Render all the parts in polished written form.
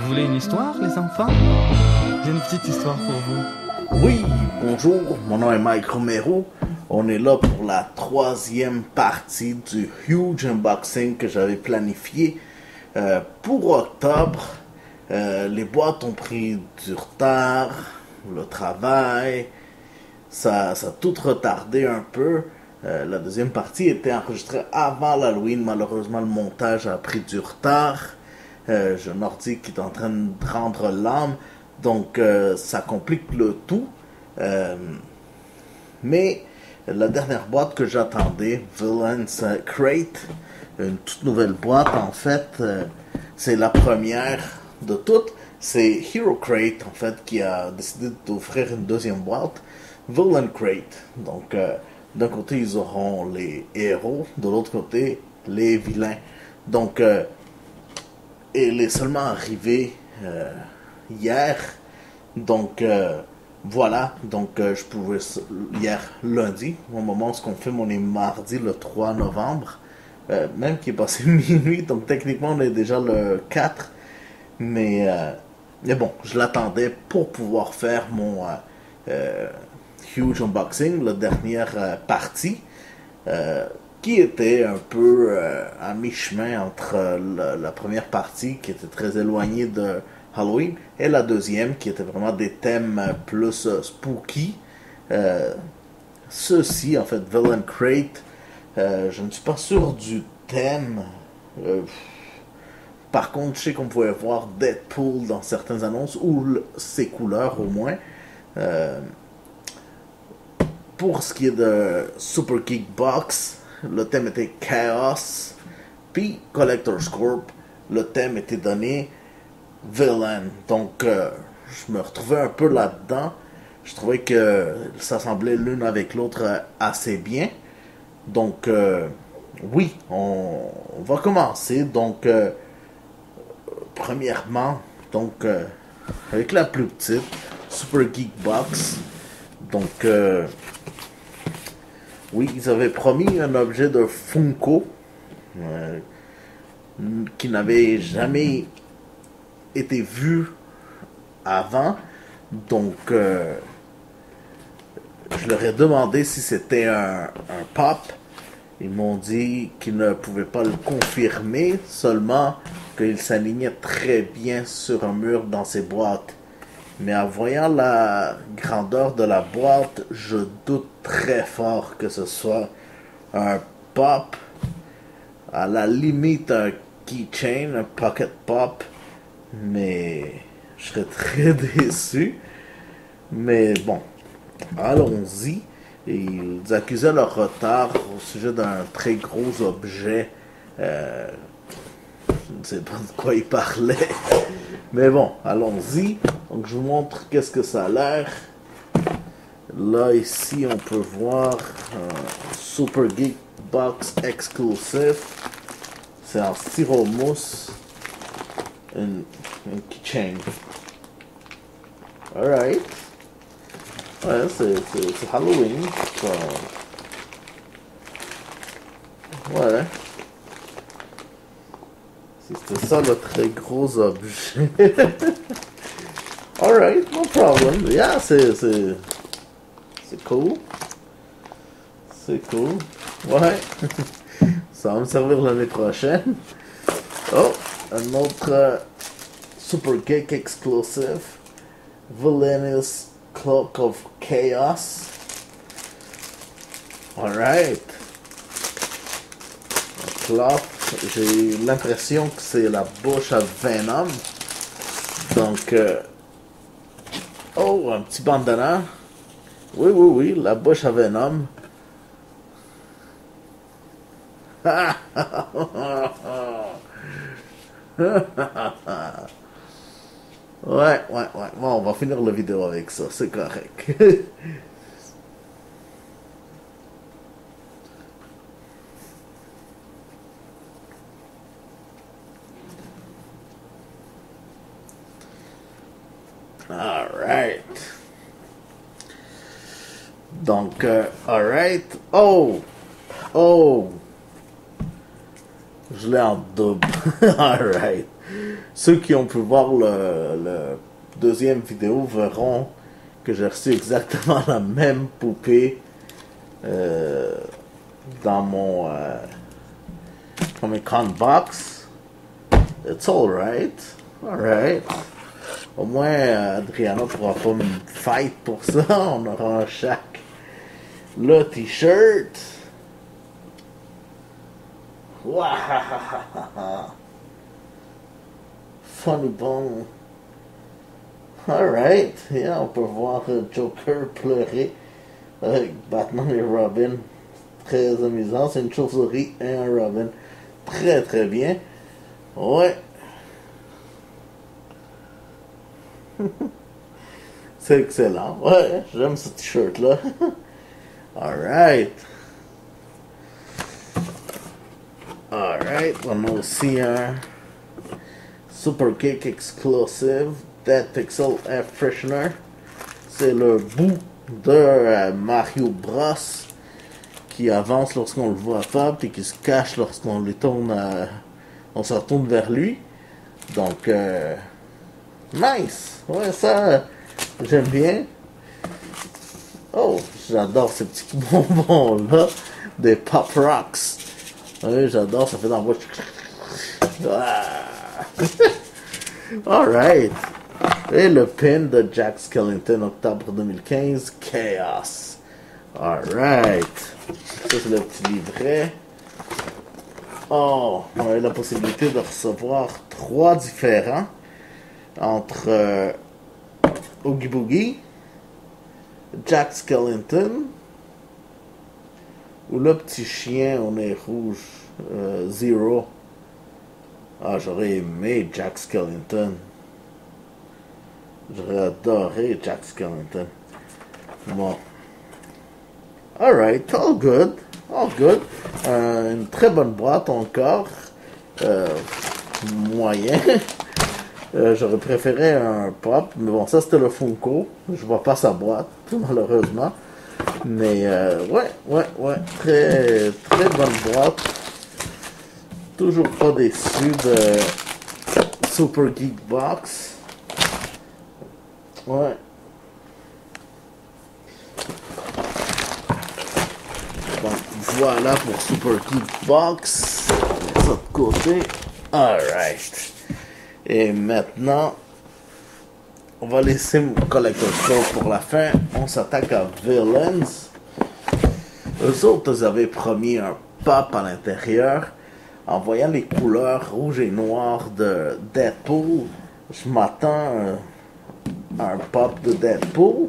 voulez une histoire, les enfants? J'ai une petite histoire pour vous. Oui, bonjour, mon nom est Mike Romero. On est là pour la troisième partie du huge unboxing que j'avais planifié pour octobre. Les boîtes ont pris du retard, le travail, ça a tout retardé un peu. La deuxième partie était enregistrée avant l'Halloween. Malheureusement, le montage a pris du retard. J'ai un ordi qui est en train de rendre l'âme, donc ça complique le tout. Mais la dernière boîte que j'attendais, Villain's Crate, une toute nouvelle boîte en fait, c'est la première de toutes. C'est Hero Crate en fait qui a décidé d'offrir une deuxième boîte, Villain Crate. Donc d'un côté ils auront les héros, de l'autre côté les vilains. Donc elle est seulement arrivée hier. Donc voilà, donc je pouvais hier lundi, au moment où on filme, on est mardi le 3 novembre, même qui est passé minuit, donc techniquement on est déjà le 4, mais bon, je l'attendais pour pouvoir faire mon huge unboxing, la dernière partie, qui était un peu à mi-chemin entre la première partie, qui était très éloignée de Halloween, et la deuxième, qui était vraiment des thèmes plus spooky. Ceci, en fait, Villain Crate, je ne suis pas sûr du thème. Par contre, je sais qu'on pouvait voir Deadpool dans certaines annonces, ou ses couleurs au moins. Pour ce qui est de Super Geek Box, le thème était Chaos. Puis Collector's Corp, le thème était donné Villain. Donc je me retrouvais un peu là-dedans. Je trouvais que ça semblait l'une avec l'autre assez bien. Donc oui, on va commencer. Donc premièrement, donc avec la plus petite, Super Geek Box. Donc oui, ils avaient promis un objet de Funko qui n'avait jamais été vu avant. Donc je leur ai demandé si c'était un pop. Ils m'ont dit qu'ils ne pouvaient pas le confirmer, seulement qu'il s'alignait très bien sur un mur dans ces boîtes. Mais en voyant la grandeur de la boîte, je doute très fort que ce soit un pop. À la limite, un keychain, un pocket pop. Mais je serais très déçu. Mais bon, allons-y. Ils accusaient leur retard au sujet d'un très gros objet. Je ne sais pas de quoi ils parlaient. Mais bon, allons-y. Donc je vous montre qu'est-ce que ça a l'air. Là, ici, on peut voir un Super Geek Box Exclusive. C'est en styromousse. Une keychain. Alright. Ouais, c'est Halloween. So... ouais. C'était ça le très gros objet. Alright, no problem. Yeah, c'est cool. C'est cool. Ouais. Ça va me servir l'année prochaine. Oh, un autre Super Geek Exclusive. Villainous Cloak of Chaos. Alright. Un clock. J'ai l'impression que c'est la bouche à Venom. Donc, oh, un petit bandana. Oui, la bouche à Venom. Ouais. Bon, on va finir la vidéo avec ça, c'est correct. Alright. Donc, alright. Oh! Je l'ai en double. Alright. ceux qui ont pu voir le deuxième vidéo verront que j'ai reçu exactement la même poupée dans mon Comic-Con box. It's alright. Alright. Au moins, Adriana pourra pas me fight pour ça. On aura un chaque. Le t-shirt. Wahahaha. Funny bone. Alright. Yeah, on peut voir Joker pleurer avec Batman et Robin. Très amusant. C'est une chauve-souris et un Robin. Très très bien. Ouais. C'est excellent. Ouais, j'aime ce t-shirt là. Alright. Alright, on a aussi un Super Kick Exclusive Dead Pixel Air Freshener. C'est le bout de Mario Bros qui avance lorsqu'on le voit pas et qui se cache lorsqu'on lui tourne, on se retourne vers lui. Donc, nice. Ouais, ça, j'aime bien. Oh, j'adore ces petits bonbons là, des Pop Rocks. Oui, j'adore, ça fait dans la bouche. Ah. Alright. Et le pin de Jack Skellington, octobre 2015, Chaos. Alright. Ça, c'est le petit livret. Oh, on a la possibilité de recevoir 3 différents entre Oogie Boogie, Jack Skellington ou le petit chien au nez rouge, Zero. Ah, j'aurais aimé Jack Skellington. J'aurais adoré Jack Skellington. Bon. Alright, all good. All good. Une très bonne boîte encore. Moyen. J'aurais préféré un pop, mais bon, ça c'était le Funko. Je vois pas sa boîte, malheureusement. Mais ouais. Très, très bonne boîte. Toujours pas déçu de Super Geek Box. Ouais. Donc voilà pour Super Geek Box. On met ça de côté. Alright. Et maintenant, on va laisser mon Collector Show pour la fin. On s'attaque à Villains. Eux autres, ils avaient promis un pop à l'intérieur. En voyant les couleurs rouge et noir de Deadpool, je m'attends à un pop de Deadpool.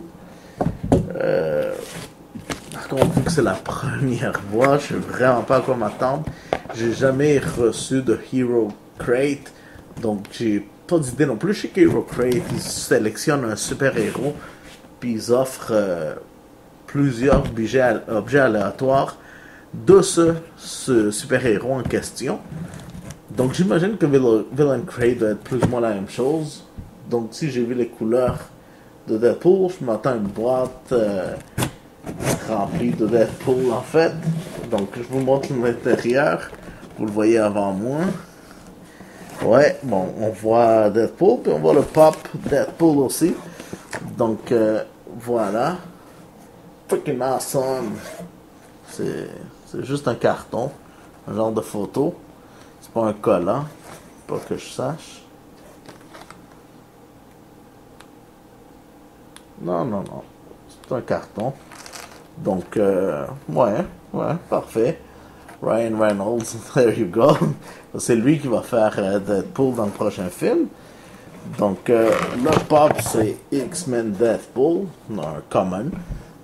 Par contre, vu que c'est la première fois, je sais vraiment pas à quoi m'attendre. J'ai jamais reçu de Hero Crate, donc j'ai pas d'idée non plus. Je sais que Hero Crate, ils sélectionnent un super-héros, puis ils offrent plusieurs objets aléatoires de ce super-héros en question. Donc j'imagine que Villain Crate doit être plus ou moins la même chose. Donc si j'ai vu les couleurs de Deadpool, je m'attends à une boîte remplie de Deadpool en fait. Donc je vous montre l'intérieur. Vous le voyez avant moi. Ouais, bon, on voit Deadpool, puis on voit le pop Deadpool aussi. Donc voilà. Freaking awesome. C'est juste un carton, un genre de photo. C'est pas un collant, pas que je sache. Non. C'est un carton. Donc, ouais, parfait. Ryan Reynolds, there you go. C'est lui qui va faire Deadpool dans le prochain film. Donc, le pop, c'est X-Men Deadpool, un common.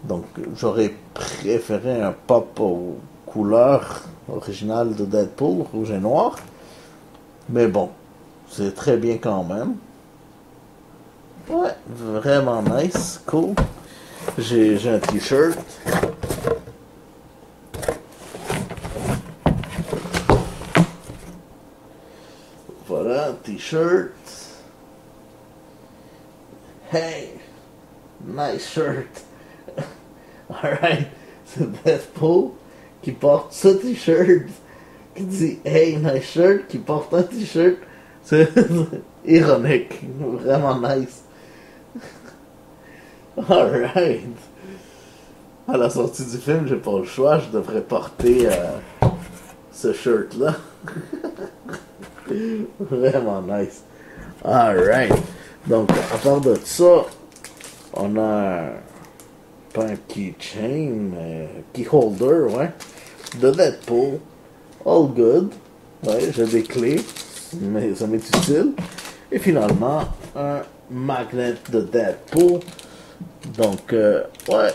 Donc, j'aurais préféré un pop aux couleurs originales de Deadpool, rouge et noir. Mais bon, c'est très bien quand même. Ouais, vraiment nice, cool. J'ai un t-shirt. Voilà, un t-shirt. Hey, nice shirt. Alright, c'est Deadpool qui porte ce t-shirt, qui dit hey, nice shirt, qui porte un t-shirt C'est ironique, vraiment nice. Alright. À la sortie du film, j'ai pas le choix, je devrais porter ce shirt-là. Vraiment nice. Alright. Donc, à part de ça, on a pas un keychain, mais key holder, ouais. De Deadpool. All good. Ouais, j'ai des clés, mais ça m'est utile. Et finalement, un magnet de Deadpool. Donc, ouais,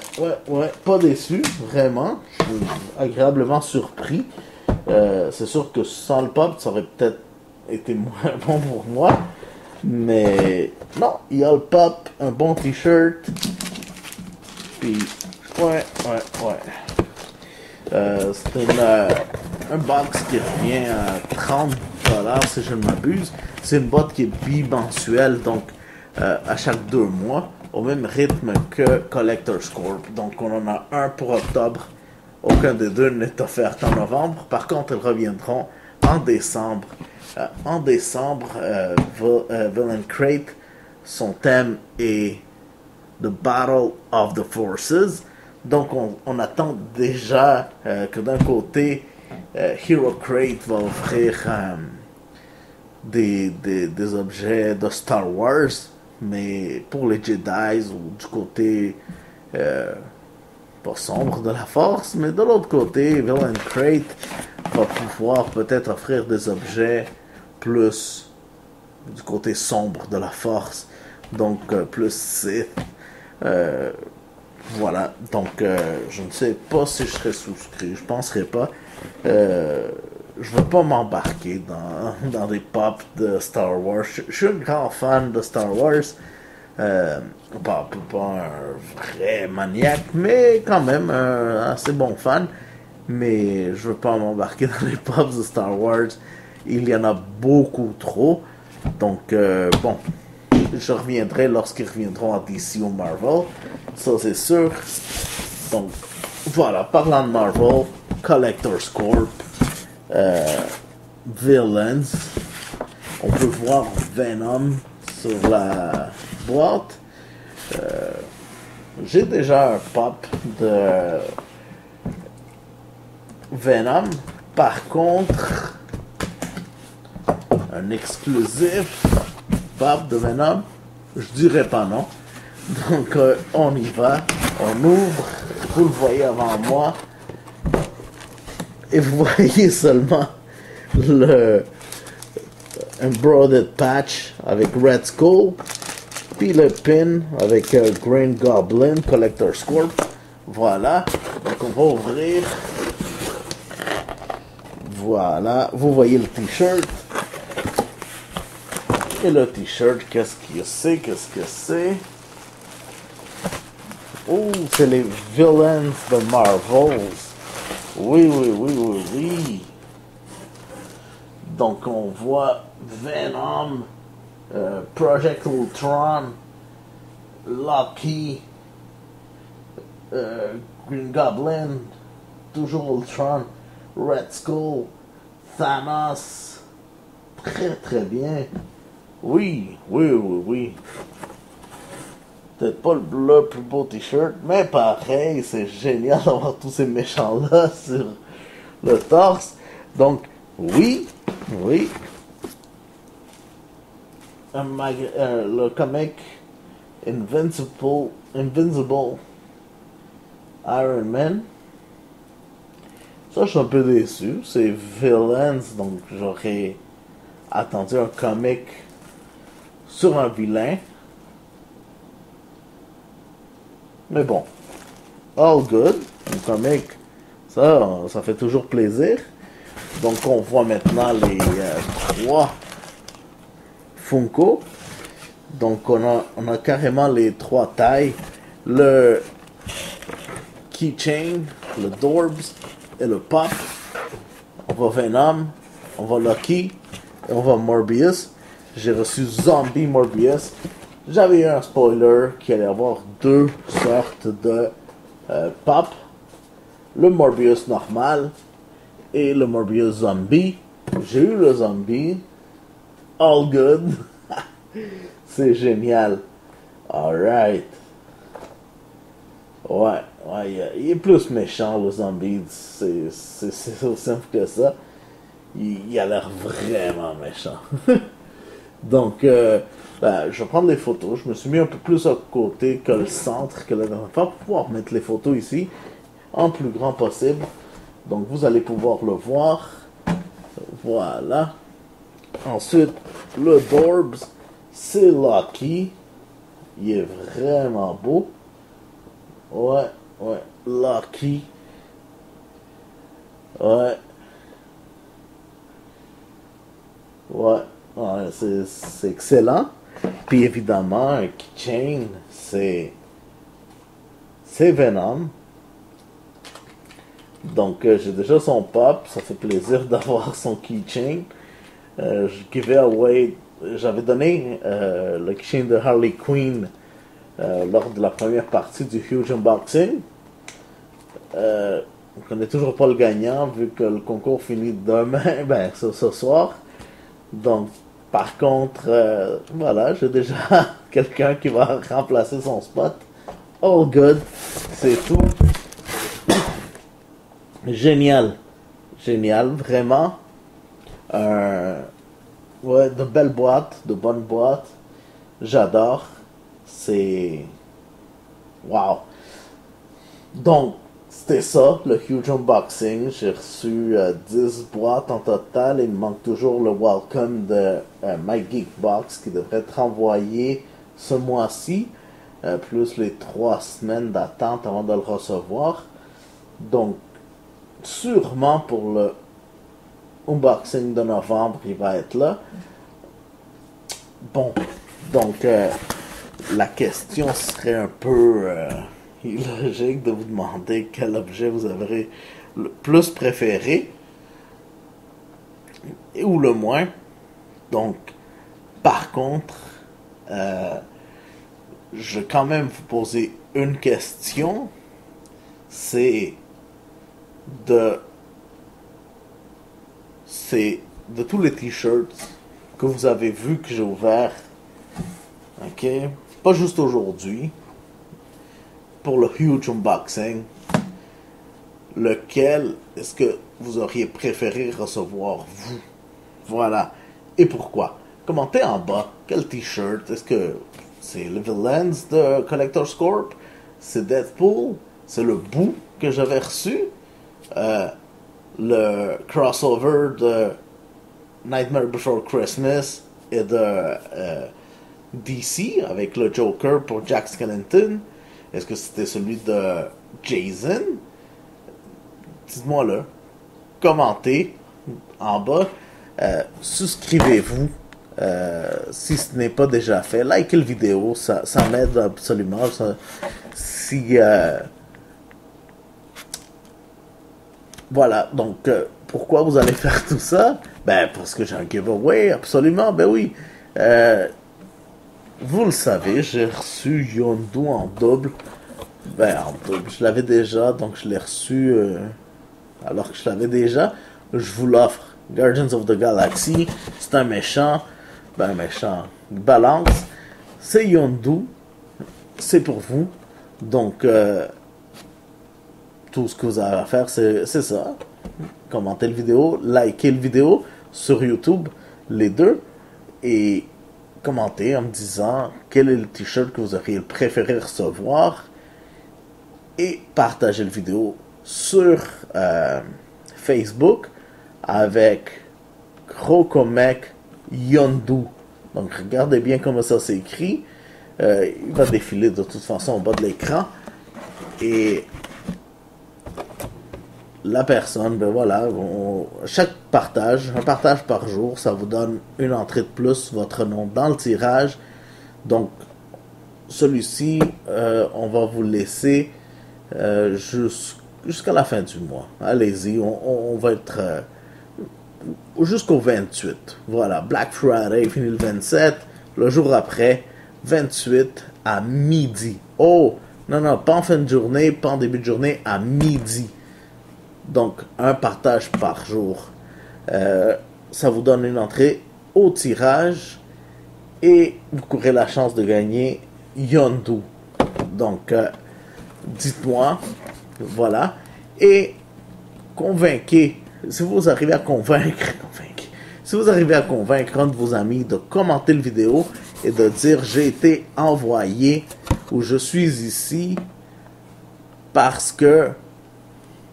pas déçu, vraiment. Je suis agréablement surpris. C'est sûr que sans le pop, ça aurait peut-être été moins bon pour moi. Mais non, il y a le pop, un bon t-shirt. Puis, ouais. C'est un box qui revient à $30 si je ne m'abuse. C'est une boîte qui est bimensuelle, donc à chaque 2 mois, au même rythme que Collector's Corp. Donc on en a un pour octobre. Aucun des deux n'est offert en novembre. Par contre, ils reviendront en décembre. Villain Crate, son thème est The Battle of the Forces. Donc on attend déjà que d'un côté, Hero Crate va offrir des objets de Star Wars, mais pour les Jedi ou du côté pas sombre de la Force, mais de l'autre côté, Villain Crate va pouvoir peut-être offrir des objets plus du côté sombre de la Force, donc plus Sith. Voilà, donc je ne sais pas si je serais souscrit, je penserais pas. Je veux pas m'embarquer dans des pop de Star Wars. Je suis un grand fan de Star Wars. Pas un vrai maniaque, mais quand même un assez bon fan. Mais je veux pas m'embarquer dans les pops de Star Wars. Il y en a beaucoup trop. Donc, bon, je reviendrai lorsqu'ils reviendront à DC ou Marvel. Ça, c'est sûr. Donc, voilà, parlant de Marvel, Collector's Corp, Villains. On peut voir Venom sur la boîte. J'ai déjà un pop de Venom. Par contre, un exclusif pop de Venom, je dirais pas non. Donc on y va, on ouvre, vous le voyez avant moi, et vous voyez seulement le embroidered patch avec Red Skull, puis le pin avec Green Goblin Collector's Corp. Voilà, donc on va ouvrir. Voilà, vous voyez le t-shirt. Et le t-shirt, qu'est-ce que c'est? Oh, c'est les Villains de Marvel. Oui. Donc on voit Venom, Project Ultron, Loki, Green Goblin, toujours Ultron, Red Skull, Thanos. Très bien. Oui. Peut-être pas le plus beau t-shirt, mais pareil, c'est génial d'avoir tous ces méchants-là sur le torse. Donc, oui. Le comic Invincible Iron Man. Ça, je suis un peu déçu. C'est Villains, donc j'aurais attendu un comic sur un vilain. Mais bon, all good. Un comic, ça fait toujours plaisir. Donc on voit maintenant les 3 Funko. Donc on a carrément les 3 tailles. Le Keychain, le Dorbs et le Pop. On voit Venom, on voit Loki et on voit Morbius. J'ai reçu Zombie Morbius. J'avais eu un spoiler qu'il allait y avoir 2 sortes de Pop. Le Morbius normal et le Morbius Zombie. J'ai eu le Zombie. All good. C'est génial. Alright. Ouais, il est plus méchant, le zombie. C'est aussi simple que ça. Il a l'air vraiment méchant. Donc, je vais prendre les photos. Je me suis mis un peu plus à côté que le centre que la dernière fois pour pouvoir mettre les photos ici en plus grand possible. Donc, vous allez pouvoir le voir. Voilà. Ensuite, le Dorbs, c'est Lucky. Il est vraiment beau. Ouais, Lucky. Ouais, c'est excellent. Puis évidemment, un keychain, c'est Venom. Donc, j'ai déjà son pop. Ça fait plaisir d'avoir son keychain. J'avais donné le keychain de Harley Quinn lors de la première partie du Huge Unboxing. On connaît toujours pas le gagnant vu que le concours finit demain, ce soir. Donc, par contre, voilà, j'ai déjà quelqu'un qui va remplacer son spot. All good, c'est tout. Génial, vraiment. De belles boîtes, de bonnes boîtes. J'adore. C'est... Wow. Donc, c'était ça, le huge unboxing. J'ai reçu 10 boîtes en total. Il me manque toujours le welcome de MyGeekBox qui devrait être envoyé ce mois-ci. Plus les 3 semaines d'attente avant de le recevoir. Donc, sûrement pour le unboxing de novembre, il va être là. Bon, donc la question serait un peu illogique de vous demander quel objet vous avez le plus préféré ou le moins. Donc, par contre, je vais quand même vous poser une question. C'est de tous les t-shirts que vous avez vus que j'ai ouverts, ok, pas juste aujourd'hui, pour le huge unboxing, lequel est-ce que vous auriez préféré recevoir vous? Voilà. Et pourquoi? Commentez en bas. Quel t-shirt? Est-ce que c'est le Villains de Collector's Corp? C'est Deadpool? C'est le bout que j'avais reçu? Le crossover de Nightmare Before Christmas et de DC avec le Joker pour Jack Skellington? Est-ce que c'était celui de Jason? Dites-moi-le. Commentez en bas. Souscrivez-vous si ce n'est pas déjà fait. Likez la vidéo, ça m'aide absolument. Voilà, donc pourquoi vous allez faire tout ça? Parce que j'ai un giveaway, absolument, oui. Vous le savez, j'ai reçu Yondu en double. Je l'avais déjà, donc je l'ai reçu alors que je l'avais déjà. Je vous l'offre. Guardians of the Galaxy, c'est un méchant. Balance. C'est Yondu. C'est pour vous. Donc, tout ce que vous avez à faire, c'est ça. Commentez la vidéo, likez la vidéo sur YouTube, les deux. Et commentez en me disant quel est le t-shirt que vous auriez préféré recevoir. Et partagez la vidéo sur Facebook avec Krokomek Yondu. Donc regardez bien comment ça s'écrit. Il va défiler de toute façon au bas de l'écran. Et la personne, chaque partage, un partage par jour, ça vous donne une entrée de plus, votre nom dans le tirage. Donc, celui-ci, on va vous laisser jusqu'à la fin du mois. Allez-y, on va être jusqu'au 28. Voilà, Black Friday finit le 27, le jour après, 28 à midi. Oh, non, pas en fin de journée, pas en début de journée, à midi. Donc, un partage par jour. Ça vous donne une entrée au tirage et vous courez la chance de gagner Yondu. Donc, dites-moi, voilà, et convainquez, si vous arrivez à convaincre un de vos amis de commenter la vidéo et de dire j'ai été envoyé ou je suis ici parce que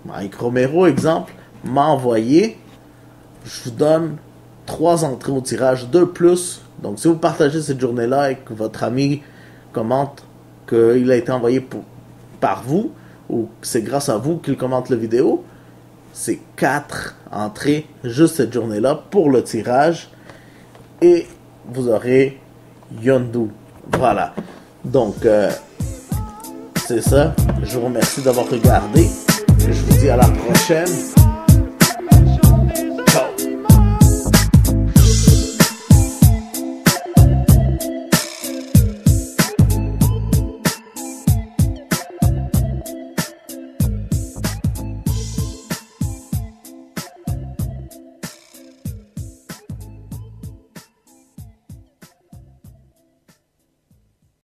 Mike Romero, exemple, m'a envoyé, je vous donne 3 entrées au tirage de plus. Donc si vous partagez cette journée-là et que votre ami commente qu'il a été envoyé par vous ou que c'est grâce à vous qu'il commente la vidéo, c'est 4 entrées juste cette journée-là pour le tirage et vous aurez Yondu. Voilà. Donc, c'est ça. Je vous remercie d'avoir regardé. Je vous dis à la prochaine.